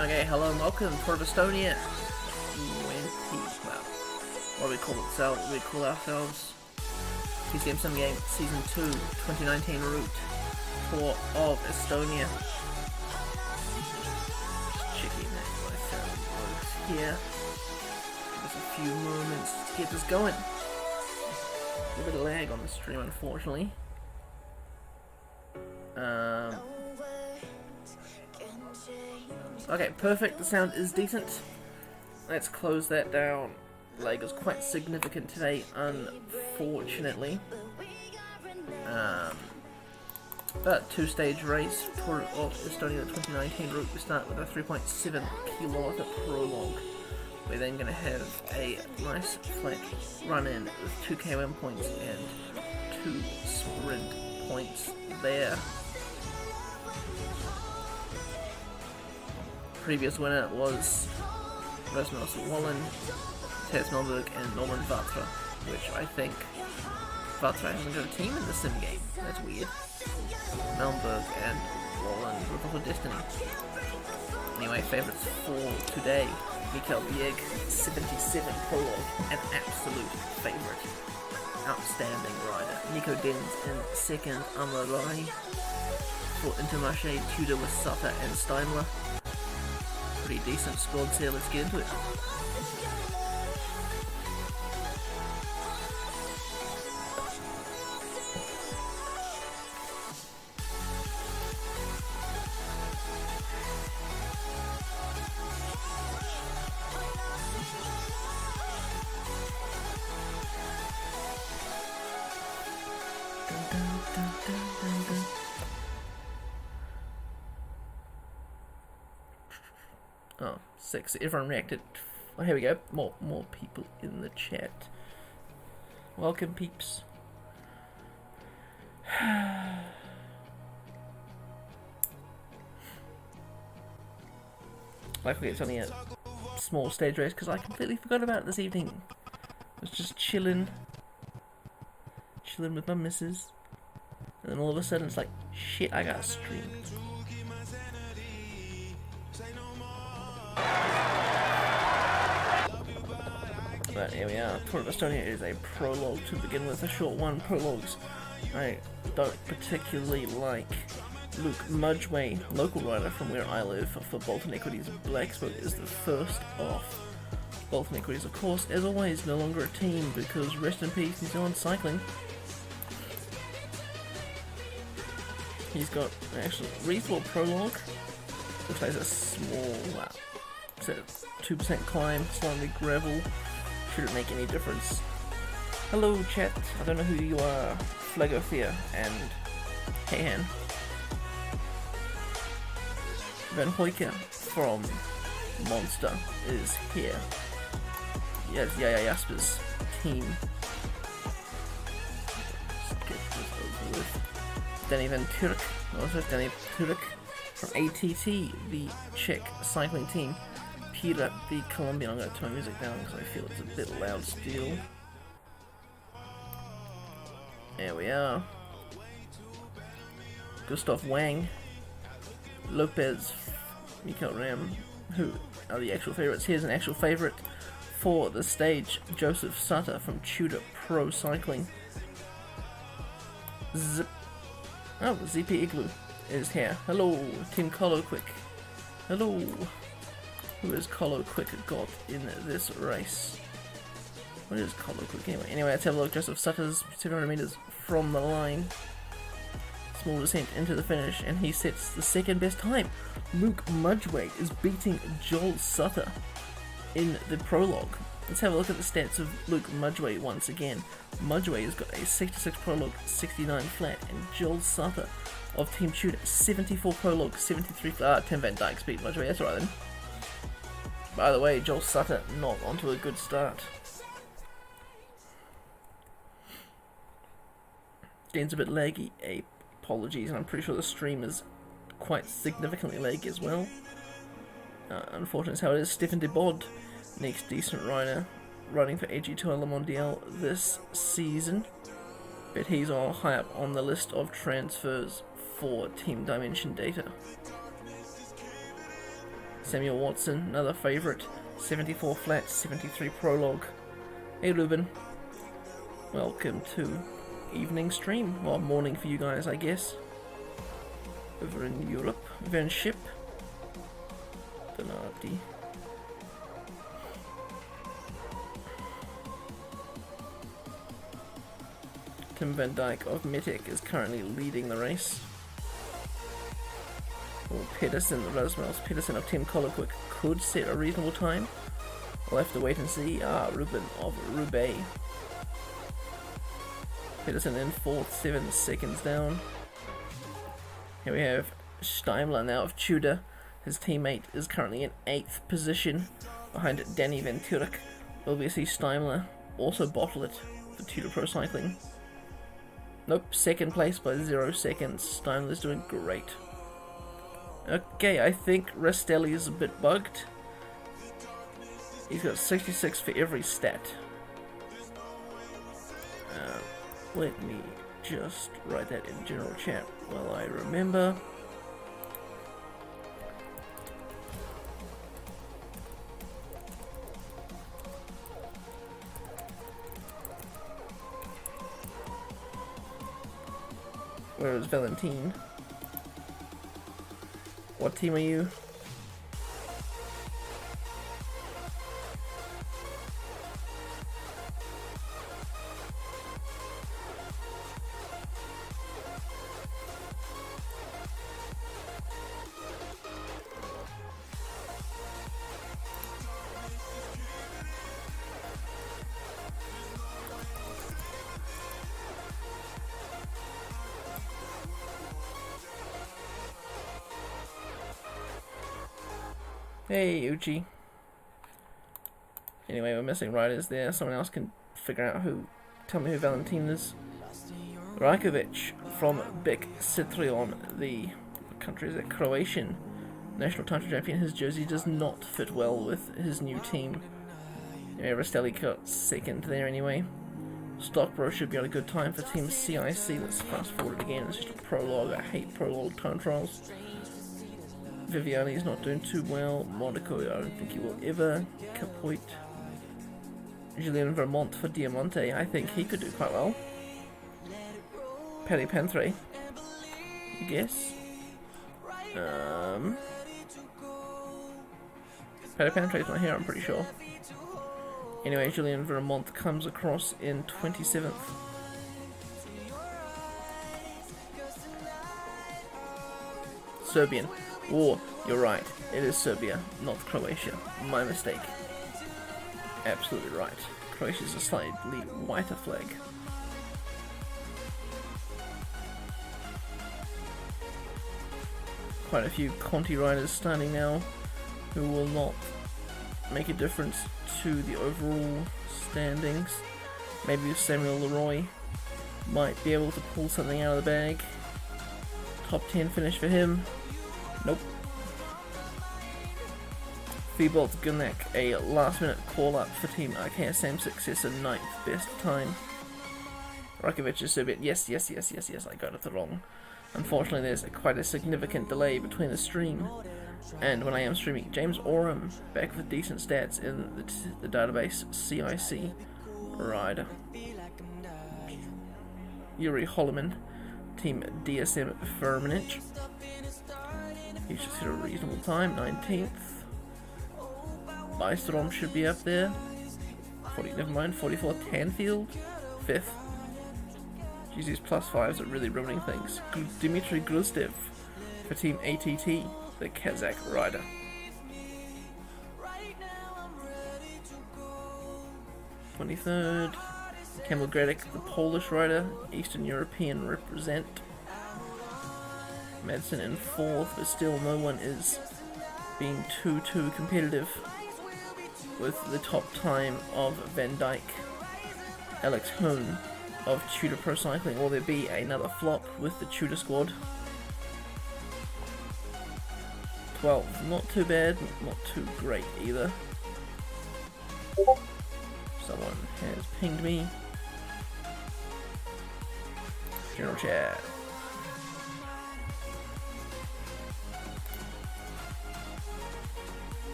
Okay, hello and welcome to Estonia 20, well, what do we call ourselves? PCM SimGame Season 2 2019 Route Tour of Estonia. Just checking that my sound works here. Give us a few moments to get this going. A bit of lag on the stream, unfortunately. Okay, perfect. The sound is decent. Let's close that down. Lag is quite significant today, unfortunately. But two-stage race, Tour of Estonia 2019 route. We start with a 3.7 kilometer prologue. We're then going to have a nice flat run-in with 2 KOM points and 2 sprint points there. Previous winner was Rasmus Wallen, Tess Melberg, and Norman Vatra, which I think Vatra hasn't got a team in the sim game. That's weird. Melberg and Wallen were for Destiny. Anyway, favourites for today: Mikael Bieg, 77 prologue, an absolute favourite. Outstanding rider. Nico Dens in second, Amarai for Intermarché, Tudor with Sutter and Steimler. Pretty decent squad here, let's get into it. Oh, 6. Everyone reacted. Oh, here we go. More people in the chat. Welcome, peeps. Luckily, it's only a small stage race because I completely forgot about it this evening. I was just chilling with my missus, and then all of a sudden it's like, shit, I gotta stream. But here we are. Tour of Estonia is a prologue to begin with, a short one. Prologues I don't particularly like. Luke Mudgway, local rider from where I live, for Bolton Equities Blacksburg, is the first off. Bolton Equities, of course, as always, no longer a team because rest in peace New Zealand Cycling. He's got an actual reasonable prologue. Looks like it's a small, wow, it's a 2% climb, slightly gravel. Shouldn't make any difference. Hello chat, I don't know who you are, Flagofia and Hehan. Van Hoyke from Monster is here. Yes, Yaya Jasper's team. Let's get this over with. Danny Van Turk, also Danny Turk from ATT, the Czech cycling team. Peter, the Colombian. I'm going to turn my music down because I feel it's a bit loud still. There we are. Gustav Wang, Lopez, Mikael Ram, who are the actual favourites. Here's an actual favourite for the stage, Joseph Sutter from Tudor Pro Cycling. ZP Igloo is here. Hello, Team Colo Quick. Hello. Who has Colo Quick got in this race? What is Colo Quick anyway? Let's have a look. Joseph Sutter's 700 metres from the line. Small descent into the finish, and he sets the second best time. Luke Mudgway is beating Joel Sutter in the prologue. Let's have a look at the stats of Luke Mudgway once again. Mudgway has got a 66 prologue, 69 flat, and Joel Sutter of Team Tudor, 74 prologue, 73 flat. Tim Van Dyke beat Mudgway, that's alright then. By the way, Joel Sutter not onto a good start. Game's a bit laggy, apologies, and I'm pretty sure the stream is quite significantly laggy as well. Unfortunately, it's how it is. Stefan de Bod, next decent rider, riding for AG2 Le Mondial this season, but he's all high up on the list of transfers for Team Dimension Data. Samuel Watson, another favourite. 74 flat, 73 prologue. Hey Ruben. Welcome to evening stream. Or morning for you guys, I guess. Over in Europe. Over in ship. Donati. Tim van Dijk of Metek is currently leading the race. Or Pedersen, Rasmus Pedersen of Team Colloquick could set a reasonable time. We'll have to wait and see. Ruben of Roubaix. Pedersen in 4th, 7 seconds down. Here we have Steimler now of Tudor. His teammate is currently in 8th position behind Danny Van Turek. Obviously Steimler also bottle it for Tudor Pro Cycling. Nope, 2nd place by 0 seconds. Steimler's doing great. Okay, I think Rastelli is a bit bugged. He's got 66 for every stat. Let me just write that in general chat while I remember. Where is Valentin? What team are you? Hey, Uchi. Anyway, we're missing riders there. Someone else can figure out who. Tell me who Valentin is. Rajkovic from Bek Citrion, the country is a Croatian national title champion. His jersey does not fit well with his new team. Anyway, Rastelli got 2nd there anyway. Stockbro should be on a good time for Team CIC. Let's fast forward again. It's just a prologue. I hate prologue time trials. Viviani's not doing too well. Monaco, I don't think he will ever. Capoit. Julien Vermont for Diamante. I think he could do quite well. Paddy Pentre. You guess? Paddy Pentre's not here, I'm pretty sure. Anyway, Julien Vermont comes across in 27th. Serbian. Oh, you're right. It is Serbia, not Croatia. My mistake. Absolutely right. Croatia's a slightly whiter flag. Quite a few Conti riders starting now who will not make a difference to the overall standings. Maybe Samuel Leroy might be able to pull something out of the bag. Top 10 finish for him. Nope. Thibault Gunnak, a last minute call up for Team RKSM successor, 9th best time. Rakovic is Serbian. Yes, I got it wrong. Unfortunately, there's quite a significant delay between the stream and when I am streaming. James Oram, back with decent stats in the database CIC rider. Yuri Holloman, Team DSM Firmenich. He should hit a reasonable time, 19th. Bystrom should be up there. 44th. Tanfield, 5th. Jeez, these +5s are really ruining things. Dmitry Gruzdev for Team ATT, the Kazakh rider. #23rd. Kamil Gradek, the Polish rider, Eastern European represent. Madsen in 4th, but still no one is being too competitive with the top time of Van Dijk. Alex Hoon of Tudor Pro Cycling. Will there be another flop with the Tudor squad? 12th, not too bad, not too great either. Someone has pinged me. General chat.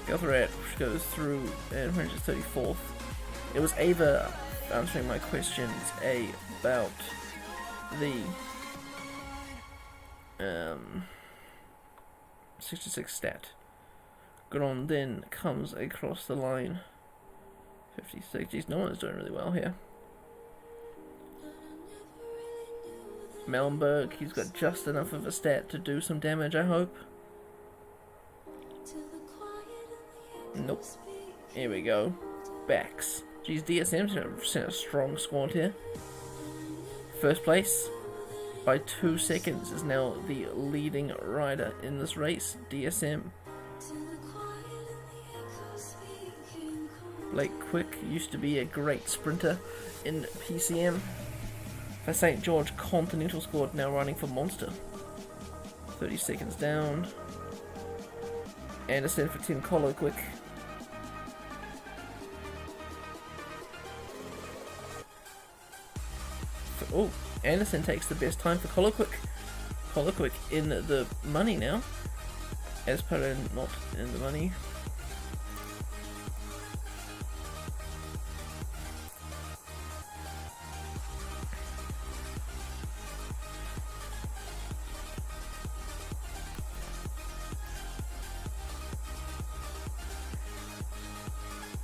Guthrat goes through and finishes 34th. It was Ava answering my questions about the 66 stat. Gron then comes across the line. 56. Geez, no one's doing really well here. Mellenberg, he's got just enough of a stat to do some damage, I hope. Nope. Here we go. Backs. Geez, DSM's sent a strong squad here. First place by 2 seconds is now the leading rider in this race. DSM. Blake Quick used to be a great sprinter in PCM. The St. George Continental squad now running for Monster. 30 seconds down. Anderson for Team Colo Quick. Oh, Anderson takes the best time for Colo Quick. Colo Quick in the money now. Espera not in the money.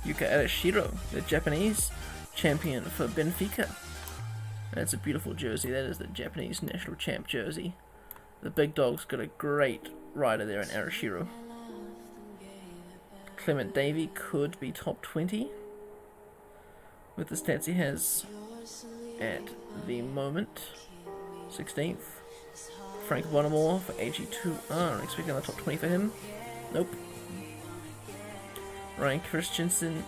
Yuka Arashiro, the Japanese champion for Benfica. That's a beautiful jersey. That is the Japanese national champ jersey. The big dog's got a great rider there in Arashiro. Clement Davey could be top 20 with the stats he has at the moment. 16th. Frank Bonamore for AG2R. Expecting the top 20 for him. Nope. Ryan Christensen,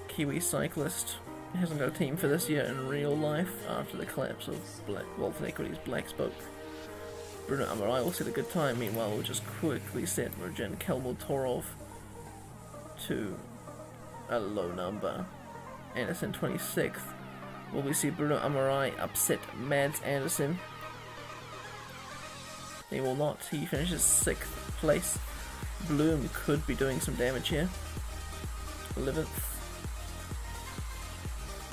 Kiwi cyclist, hasn't got a team for this year in real life after the collapse of Walton Equity's Black Spoke. Bruno Amarai will set a good time, meanwhile we'll just quickly set Rajan Kalmotorov to a low number. Anderson 26th. Will we see Bruno Amarai upset Mads Anderson? He will not. He finishes 6th place. Bloom could be doing some damage here. 11th.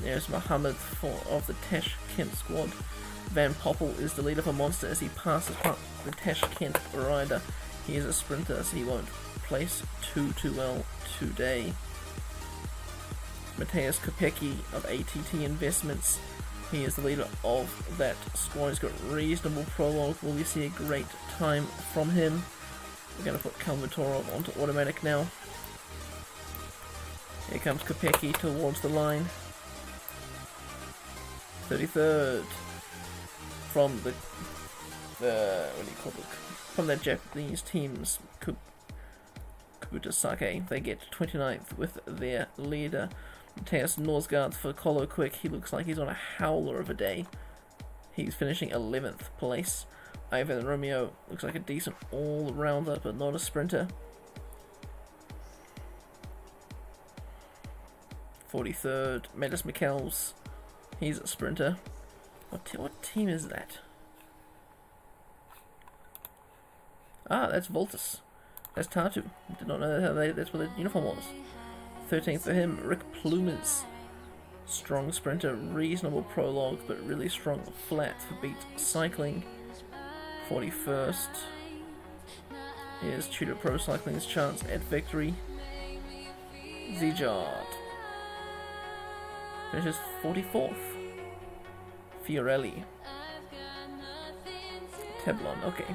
There's Mohammed of the Tashkent squad. Van Poppel is the leader for Monster as he passes the Tashkent rider. He is a sprinter, so he won't place too well today. Mateusz Kopecki of ATT Investments. He is the leader of that squad. He's got reasonable prologue. Will we see a great time from him? We're going to put Kalmatorov onto automatic now. Here comes Kopecki towards the line. 33rd from the what do you call it? From the Japanese teams, Kubutasake. They get 29th with their leader Matthias Norsgaard for Colo Quick. He looks like he's on a howler of a day. He's finishing 11th place. Ivan Romeo looks like a decent all-rounder, but not a sprinter. 43rd, Metis McKells. He's a sprinter. What team is that? Ah, that's Voltus. That's Tartu. Did not know that's what the uniform was. 13th for him, Rick Plumers. Strong sprinter, reasonable prologue, but really strong flat for beat cycling. 41st. Here's Tudor Pro Cycling's chance at victory. Zijard finishes 44th. Fiorelli. Teblon, okay.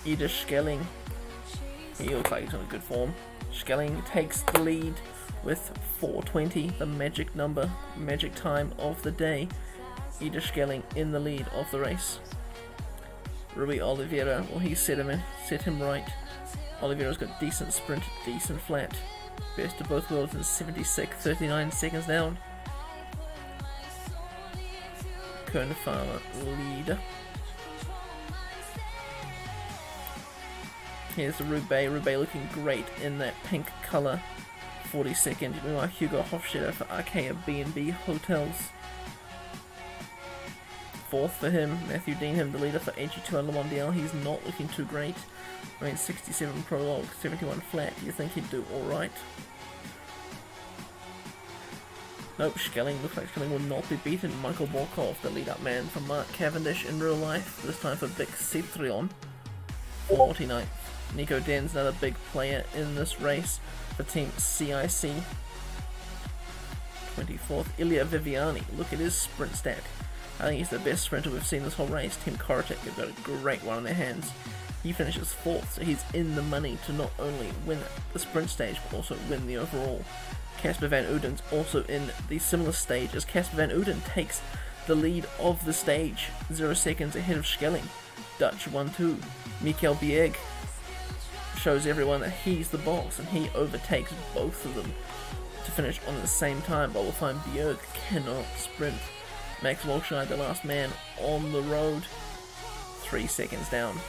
Ida Schelling. He looks like he's on a good form. Schelling takes the lead with 4:20, the magic number, magic time of the day. Ida Schelling in the lead of the race. Rui Oliveira, well, he set him right. Oliveira's got decent sprint, decent flat. Best of both worlds in 76, 39 seconds down. Kern Farmer leader. Here's the Roubaix looking great in that pink colour. 42nd. Meanwhile, Hugo Hofstetter for Arkea B&B Hotels. 4th for him. Matthew Deanham, the leader for AG2 Le Mondial. He's not looking too great. I mean, 67 prologue, 71 flat. You think he'd do alright? Nope, Schelling. Looks like Schelling will not be beaten. Michael Borkov, the lead-up man from Mark Cavendish in real life. This time for Vic Cetrion, 49th. Nico Den's another big player in this race for Team CIC. 24th, Ilya Viviani. Look at his sprint stat. I think he's the best sprinter we've seen this whole race. Team Korotek have got a great one on their hands. He finishes 4th, so he's in the money to not only win the sprint stage, but also win the overall. Casper Van Uden's also in the similar stage as Casper Van Uden takes the lead of the stage, 0 seconds ahead of Schelling. Dutch 1-2. Mikael Bieg shows everyone that he's the boss, and he overtakes both of them to finish on the same time, but we'll find Bjerg cannot sprint. Max Walscheid, the last man on the road, 3 seconds down.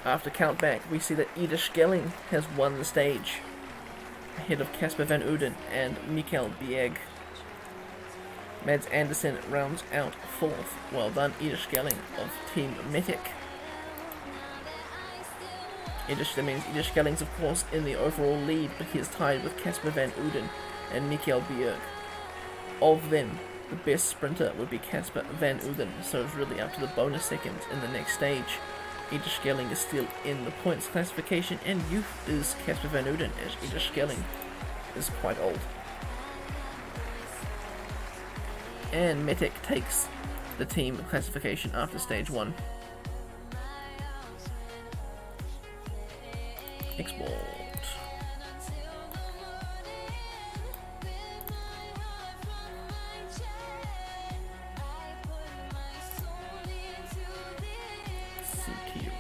After countback, we see that Ida Schelling has won the stage, ahead of Casper Van Uden and Mikael Bieg. Mads Andersen rounds out 4th. Well done, Ida Schelling of Team Metic. That means Ida Schelling's of course in the overall lead, but he is tied with Casper Van Uden and Mikael Bieg. Of them, the best sprinter would be Casper Van Uden, so it's really up to the bonus seconds in the next stage. Ida Schelling is still in the points classification, and youth is Casper Van Uden, as Ida Schelling is quite old. And Metic takes the team classification after stage 1. Export. CPU.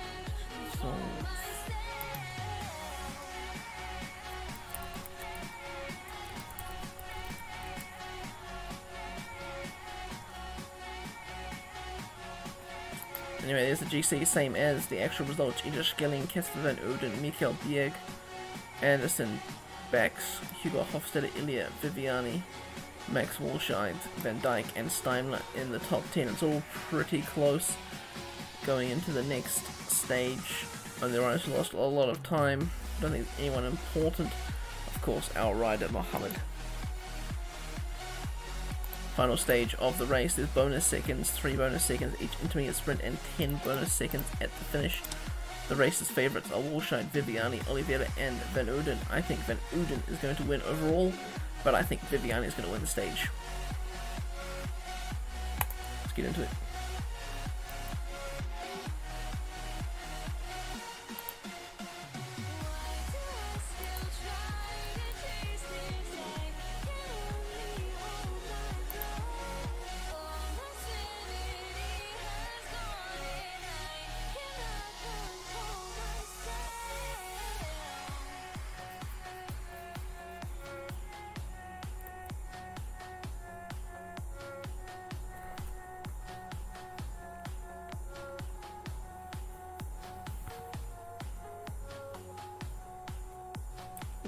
Anyway, there's the GC, same as the actual results. Ida Schelling, Casper Van Uden, Mikael Bieg, Andersen, Bax, Hugo Hofstede, Ilya Viviani, Max Walscheid, Van Dijk, and Steimler in the top 10. It's all pretty close going into the next stage. And the riders lost a lot of time. I don't think anyone important. Of course, our rider Mohammed. Final stage of the race, there's bonus seconds, 3 bonus seconds each intermediate sprint, and 10 bonus seconds at the finish. The race's favourites are Walscheid, Viviani, Oliveira, and Van Uden. I think Van Uden is going to win overall, but I think Viviani is going to win the stage. Let's get into it.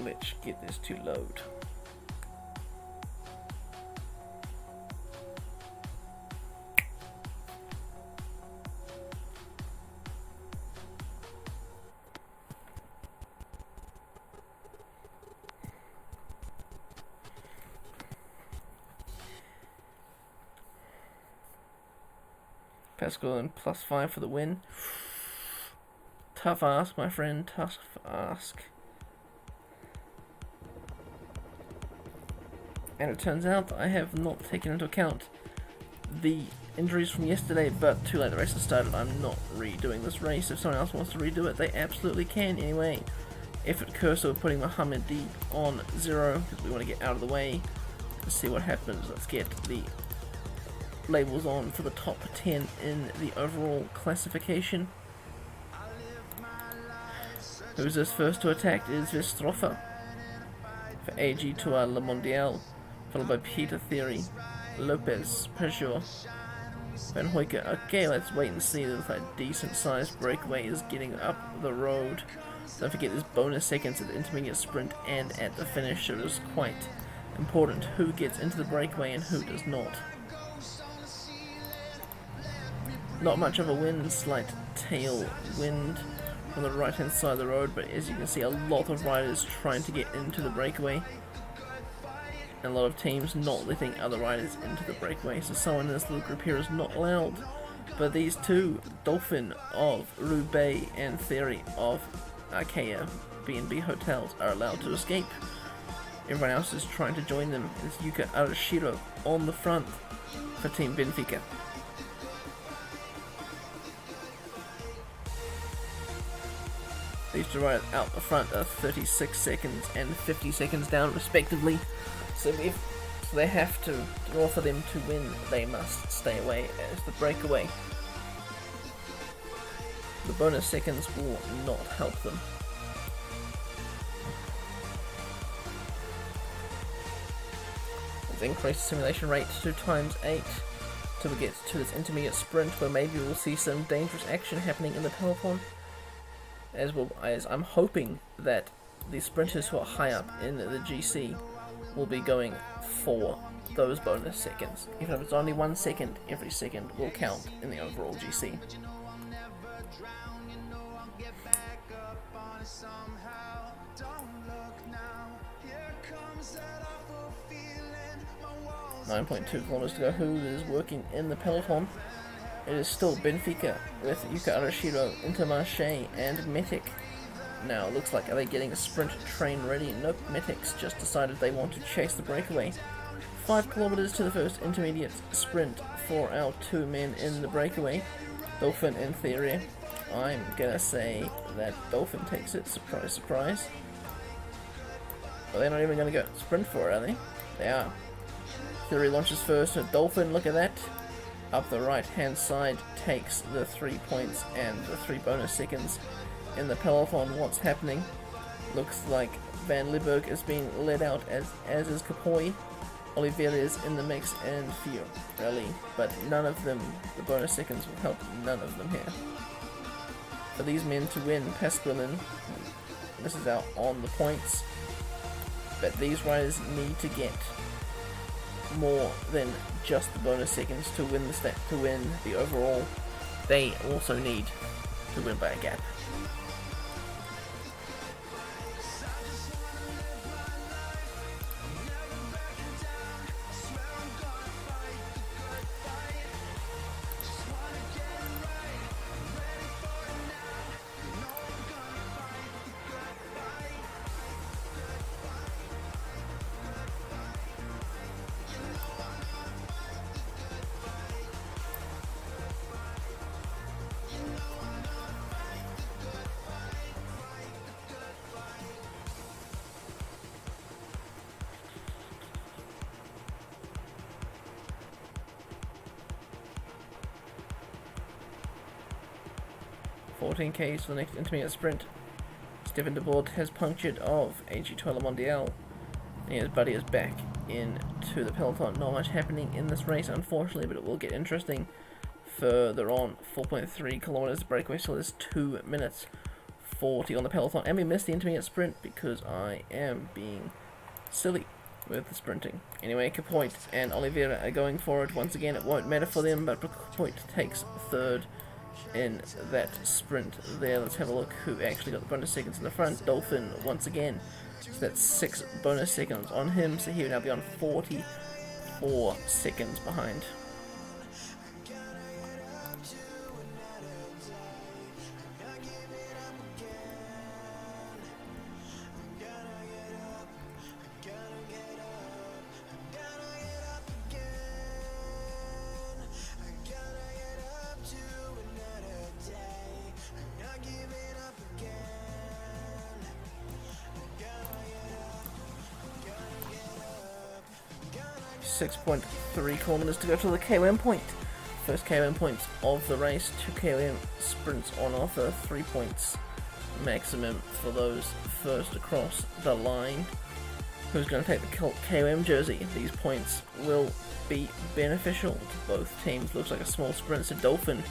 Let's get this to load. Pascal and +5 for the win. Tough ask, my friend, tough ask. And it turns out I have not taken into account the injuries from yesterday, but too late, the race has started. I'm not redoing this race. If someone else wants to redo it, they absolutely can. Anyway, effort cursor putting Mohammed D on 0, because we want to get out of the way. Let's see what happens. Let's get the labels on for the top 10 in the overall classification. Who's this first to attack is Vestroffer for AG2 Le Mondial, followed by Peter Theory, Lopez, Peugeot, Van Hoyke. Okay, let's wait and see. There's a decent sized breakaway is getting up the road. Don't forget there's bonus seconds at the intermediate sprint and at the finish, so it is quite important who gets into the breakaway and who does not. Not much of a wind, slight tail wind on the right hand side of the road, but as you can see, a lot of riders trying to get into the breakaway. And a lot of teams not letting other riders into the breakaway, so someone in this little group here is not allowed. But these two, Dolphin of Roubaix and Theory of Arkea B&B Hotels, are allowed to escape. Everyone else is trying to join them. It's Yuka Arashiro on the front for Team Benfica. These two riders out the front are 36 seconds and 50 seconds down respectively. So they have to, in order for them to win, they must stay away as the breakaway. The bonus seconds will not help them. Let's increase the simulation rate to ×8 till we get to this intermediate sprint where maybe we'll see some dangerous action happening in the peloton. As I'm hoping that the sprinters who are high up in the GC will be going for those bonus seconds. Even if it's only 1 second, every second will count in the overall GC. .2 kilometers to go. Who is working in the peloton? It is still Benfica with Yuka Arashiro, Intermarché, and Metic. Now, it looks like, are they getting a sprint train ready? Nope, Metic's just decided they want to chase the breakaway. 5 kilometers to the first intermediate sprint for our two men in the breakaway, Dolphin and Theory. I'm gonna say that Dolphin takes it, surprise, surprise. But they're not even gonna go sprint for it, are they? They are. Theory launches first, and Dolphin, look at that. Up the right hand side takes the 3 points and the 3 bonus seconds. In the peloton, what's happening? Looks like Van Lieberg is being led out, as is Capoy. Oliveira is in the mix, and Fiorelli, but none of them, the bonus seconds will help none of them here. For these men to win, Pasqualin, this is out on the points, but these riders need to get more than just the bonus seconds to win the overall. They also need to win by a gap. .14 km for the next intermediate sprint. Stefan de Boord has punctured of AG Toile Mondiale, and his buddy is back into the peloton. Not much happening in this race, unfortunately, but it will get interesting further on. 4.3 kilometers breakaway, so there's 2 minutes 40 on the peloton, and we missed the intermediate sprint because I am being silly with the sprinting. Anyway, Capoit and Oliveira are going for it once again. It won't matter for them, but Capoit takes third in that sprint there. Let's have a look who actually got the bonus seconds in the front. Dolphin once again, so that's 6 bonus seconds on him, so he will now be on 44 seconds behind. .3 kilometers to go to the KOM point. First KOM points of the race. 2 KOM sprints on offer. 3 points maximum for those first across the line. Who's going to take the KOM jersey? These points will be beneficial to both teams. Looks like a small sprint, so Dolphin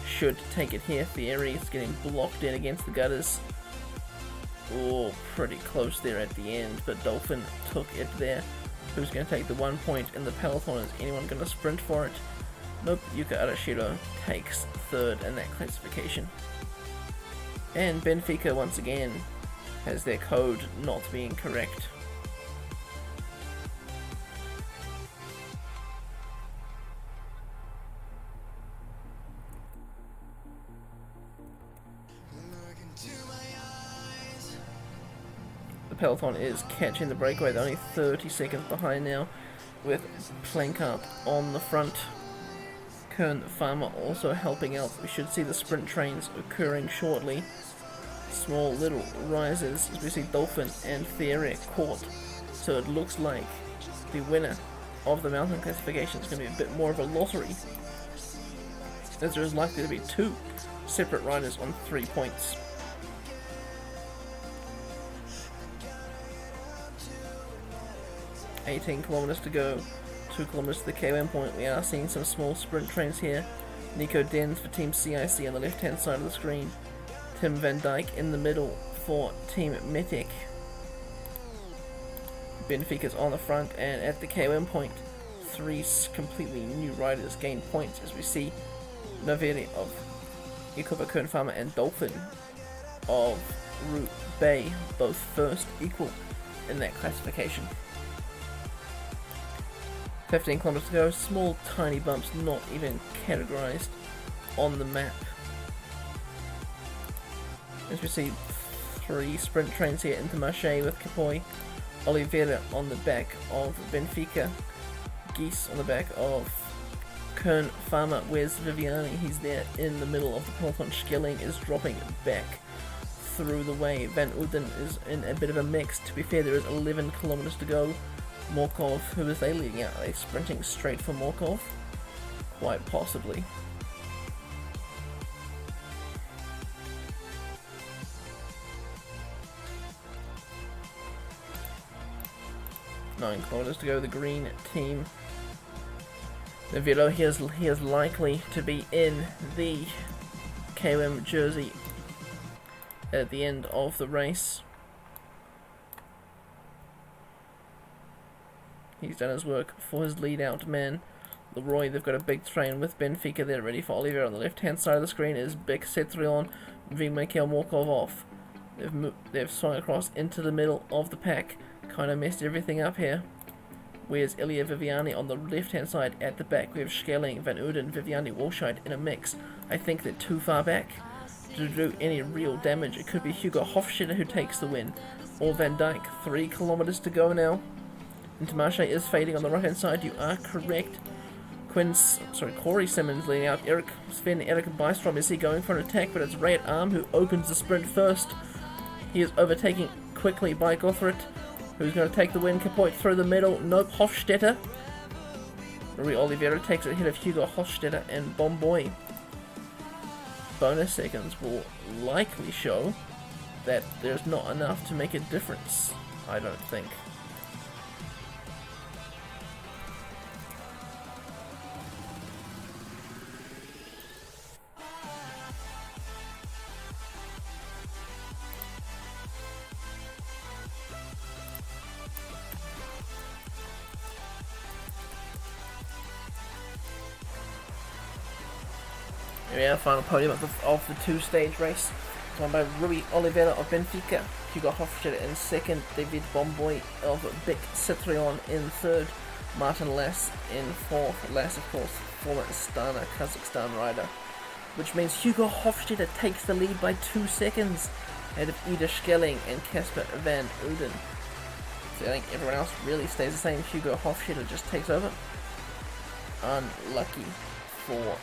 should take it here. Theory is getting blocked in against the gutters. Oh, pretty close there at the end, but Dolphin took it there. Who's going to take the 1 point in the peloton? Is anyone going to sprint for it? Nope, Yuka Arashiro takes third in that classification. And Benfica once again has their code not being correct. The peloton is catching the breakaway. They're only 30 seconds behind now, with Plankart on the front. Kern Farmer also helping out. We should see the sprint trains occurring shortly. Small little rises as we see Dolphin and Theory caught. So it looks like the winner of the mountain classification is going to be a bit more of a lottery, as there is likely to be two separate riders on 3 points. $18 kilometers to go, 2 kilometers to the KOM point. We are seeing some small sprint trains here. Nico Dens for Team CIC on the left hand side of the screen. Tim Van Dyke in the middle for Team Metic. Benfica's on the front, and at the KOM point, 3 completely new riders gain points as we see Naveri of Ikuba Kern Farmer and Dolphin of Route Bay both first equal in that classification. 15 kilometers to go, small tiny bumps not even categorized on the map. As we see 3 sprint trains here into Marche with Capoy, Oliveira on the back of Benfica, Geese on the back of Kern Farmer. Where's Viviani? He's there in the middle of the peloton. Schilling is dropping back through the way. Van Uden is in a bit of a mix. To be fair, there is 11 kilometers to go. Morkov, who is they leading out? Are they sprinting straight for Morkov? Quite possibly. Nine kilometers to go. The green team. Nevilo, he is likely to be in the KOM jersey at the end of the race. He's done his work for his lead-out man, Leroy. They've got a big train with Benfica there ready for Oliver. On the left-hand side of the screen is Big Cetrion, moving Mikhail Morkov off. They've swung across into the middle of the pack, kind of messed everything up here. Where's Ilya Viviani on the left-hand side? At the back we have Schelling, Van Uden, Viviani, Walscheid in a mix. I think they're too far back to do any real damage. It could be Hugo Hofstetter who takes the win, or Van Dyke. 3 kilometers to go now. Intermarche is fading on the right-hand side. You are correct. Corey Simmons leading out. Eric Bystrom, is he going for an attack? But it's Ray at Arm who opens the sprint first. He is overtaken quickly by Gothrit, who's going to take the win. Capoit through the middle. Nope, Hofstetter. Marie Oliveira takes it ahead of Hugo Hofstetter and Bomboy. Bonus seconds will likely show that there's not enough to make a difference, I don't think. Yeah, final podium of the 2-stage race. Won by Rui Oliveira of Benfica, Hugo Hofstetter in second, David Bomboy of Bic Citrion in third, Martin Lass in fourth. Lass, of course, former Astana Kazakhstan rider. Which means Hugo Hofstetter takes the lead by 2 seconds ahead of Ida Schelling and Casper Van Uden. So I think everyone else really stays the same. Hugo Hofstetter just takes over. Unlucky for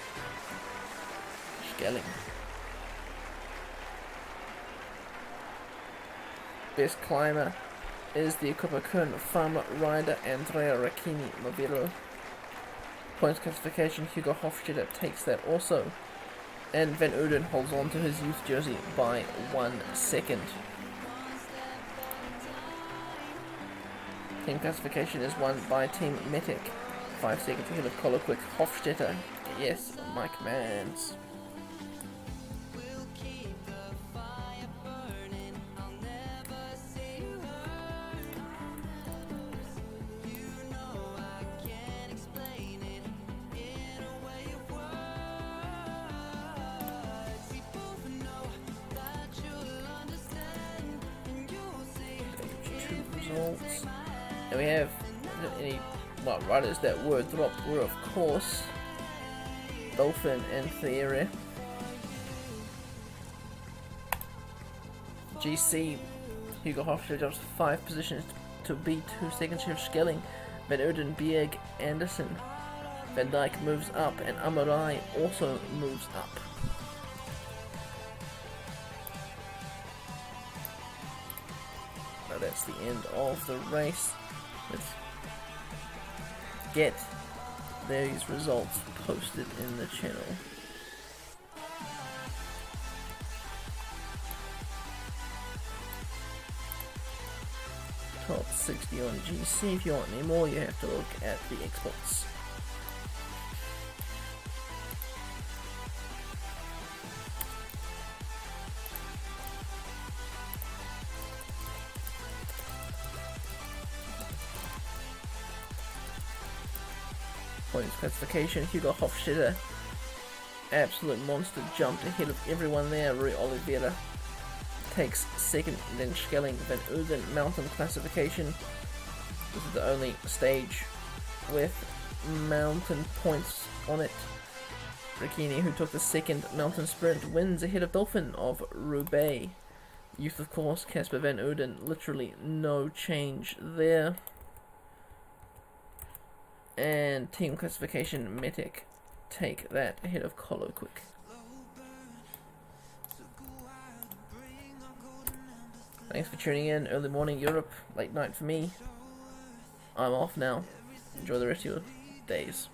Schelling. Best climber is the Ikuba Kern Farmer rider Andrea Racchini Movero. Points classification, Hugo Hofstetter takes that also. And Van Uden holds on to his youth jersey by 1 second. Team classification is won by Team Metic. 5 seconds ahead of Coloquick. Hofstetter, yes, Mike Mans. results. And we have any riders that were dropped were, of course, Dolphin and Theory. GC, Hugo Hofstede jumps 5 positions to beat 2 second shift Schelling, Van Uden, Bjerg, Anderson. Van Dijk moves up and Amarai also moves up. So that's the end of the race. Let's get these results posted in the channel. Top 60 on GC. If you want any more, you have to look at the exports. Points classification, Hugo Hofstede, absolute monster, jumped ahead of everyone there. Rui Oliveira takes second, then Schelling. Van Uden mountain classification. This is the only stage with mountain points on it. Ricchini, who took the second mountain sprint, wins ahead of Dolphin of Roubaix. Youth, of course, Casper Van Uden, literally no change there. And team classification, Metic take that ahead of Colo Quick. Thanks for tuning in. Early morning Europe, late night for me. I'm off now. Enjoy the rest of your days.